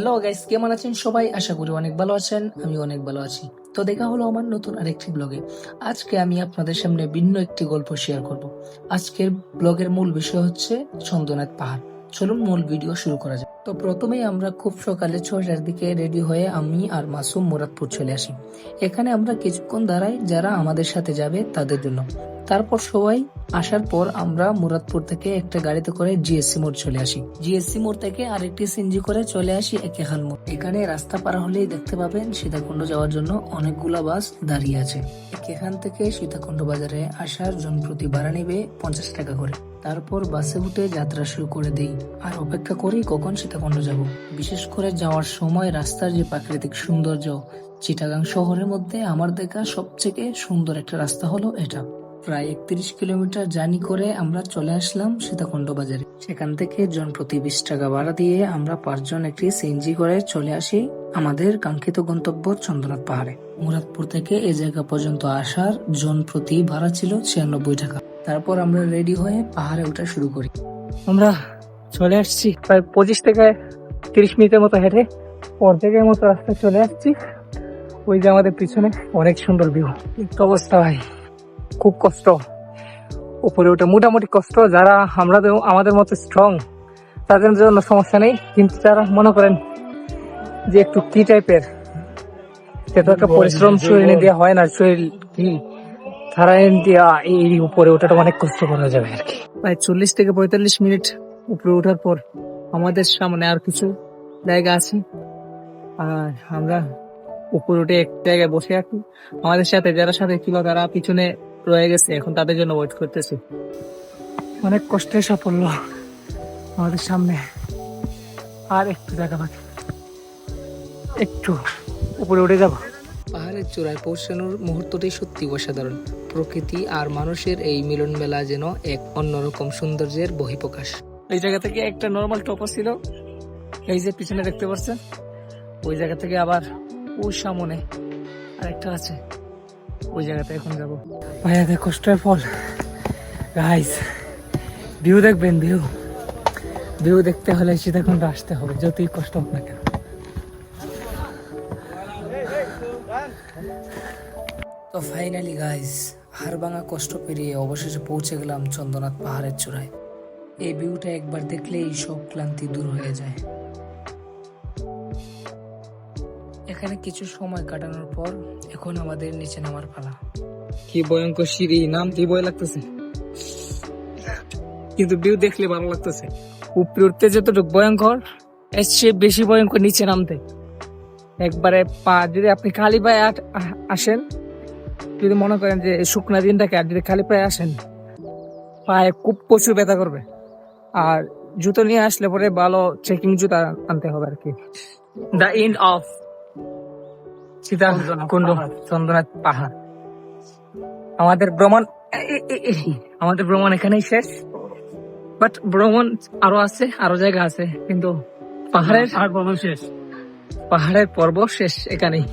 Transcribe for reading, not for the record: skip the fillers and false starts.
Hello guys, কেমন আছেন সবাই? আশা করি অনেক ভালো আছেন। আমি অনেক ভালো আছি। তো দেখা হলো আমার নতুন আরেকটি ব্লগে। আজকে আমি আপনাদের সামনে ভিন্ন একটি গল্প শেয়ার করব। আজকের ব্লগের মূল বিষয় হচ্ছে চন্দ্রনাথ পাহাড়। চলুন মূল ভিডিও শুরু করা যাক। তো প্রথমেই আমরা খুব সকালে 6টার দিকে রেডি হয়ে আমি আর মাসুম মুরাদপুর চলে আসি। এখানে আমরা কিছুক্ষণ দাঁড়াই যারা আমাদের সাথে যাবে তাদের জন্য। তারপর সবাই আসার পর আমরা মুরাদপুর থেকে একটা গাড়িতে করে জিএসসি মোড় চলে আসি। জিএসসি মোড় থেকে আরেকটি সিএনজি করে চলে আসি একেখান মোড়। এখানে রাস্তা পার হলেই দেখতে পাবেন সীতাকুণ্ড যাওয়ার জন্য অনেকগুলা বাস দাঁড়িয়ে আছে। এখান থেকে সীতাকুণ্ড বাজারে আসার জনপ্রতি ভাড়া নেবে 50 টাকা করে। তারপর বাসে উঠে যাত্রা শুরু করে দেই আর অপেক্ষা করি কখন সীতাকুণ্ড যাব। বিশেষ করে যাওয়ার সময় রাস্তার যে প্রাকৃতিক সৌন্দর্য, চিটাগাং শহরের মধ্যে আমার দেখা সবথেকে সুন্দর একটা রাস্তা হলো এটা। প্রায় 31 কিলোমিটার জার্নি করে আমরা চলে আসলাম সীতাকুণ্ড বাজারে। সেখান থেকে জনপ্রতি 20 টাকা ভাড়া দিয়ে আমরা 5 জন একটি সিএনজি করে চলে আসি আমাদের কাঙ্ক্ষিত গন্তব্য চন্দ্রনাথ পাহাড়ে। মুরাদপুর থেকে এই জায়গা পর্যন্ত আসার জনপ্রতি ভাড়া ছিল 96 টাকা। তারপর আমরা রেডি হয়ে পাহাড়ে ওঠা শুরু করি। আমরা চলে আসছি প্রায় 25 থেকে 30 মিনিটের মতো হেঁটে অর্ধেকের মতো রাস্তায় চলে আসছি। ওই যে আমাদের পিছনে অনেক সুন্দর ভিউ। অবস্থা ভাই, খুব কষ্ট। উপরে ওঠা মোটামুটি কষ্ট। যারা আমাদের মতো স্ট্রং তাদের জন্য সমস্যা নেই, কিন্তু যারা মনে করেন যে একটু কি টাইপের, সেটা একটা পরিশ্রম শরীরে দেওয়া হয় না, শরীর কি তারা এই উপরে ওঠাটা অনেক কষ্ট করা যাবে আর কি। প্রায় 40 থেকে 45 মিনিট উপরে ওঠার পর আমাদের সামনে আর কিছু জায়গা আছে, আর আমরা উপরে উঠে এক জায়গায় বসে আছি। আমাদের সাথে যারা সাথে ছিল তারা পিছনে রয়ে গেছে, এখন তাদের জন্য ওয়েট করতেছি। অনেক কষ্টের সাফল্য আমাদের সামনে। আর একটু জায়গা বাকি, একটু উপরে উঠে যাব। পাহাড়ের চূড়ায় পৌঁছানোর মুহূর্তটাই সত্যি অসাধারণ। প্রকৃতি আর মানুষের এই মিলন মেলা যেন এক অন্যরকম সৌন্দর্যের বহিঃপ্রকাশ। এই জায়গা থেকে একটা নর্মাল টপো ছিল, এই যে পিছনে দেখতে পাচ্ছেন, ওই জায়গা থেকে আবার ওই সামনে আরেকটা আছে, ওই জায়গাতে এখন যাবো। ভাইয়া কষ্টের ফল গাইস। ভিউ দেখবেন, ভিউ দেখতে হলে সীতাকুণ্ড আসতে হবে, যতই কষ্ট হোক না কেন। তো ফাইনালি গাইস, হাড় ভাঙা কষ্ট পেরিয়ে অবশেষে পৌঁছে গেলাম চন্দ্রনাথ পাহাড়ের চূড়ায়। এই ভিউটা একবার দেখলেই সব ক্লান্তি দূর হয়ে যায়। এখানে কিছু সময় কাটানোর পর এখন আমাদের নিচে নামার পালা। কি ভয়ঙ্কর সিঁড়ি, নামতে ভয় লাগতেছে, কিন্তু ভিউ দেখলে ভালো লাগতেছে। উপরে উঠতে যতটুকু ভয়ঙ্কর, এর চেয়ে বেশি ভয়ঙ্কর নিচে নামতে। একবারে পা যদি আপনি খালি পায়ে আসেন, যদি মনে করেন যে শুকনা দিনটাকে, আর যদি খালি পায়ে আসেন, পায়ে খুব প্রচুর ব্যথা করবে। আর জুতো নিয়ে আসলে পরে ভালো চেকিং জুতা আনতে হবে আর কি। The end of Sitakunda Chandranath পাহাড়। আমাদের ভ্রমণ এখানেই শেষ। বাট ভ্রমণ আরো আছে, আরো জায়গা আছে, কিন্তু পাহাড়ের পর্ব শেষ এখানেই।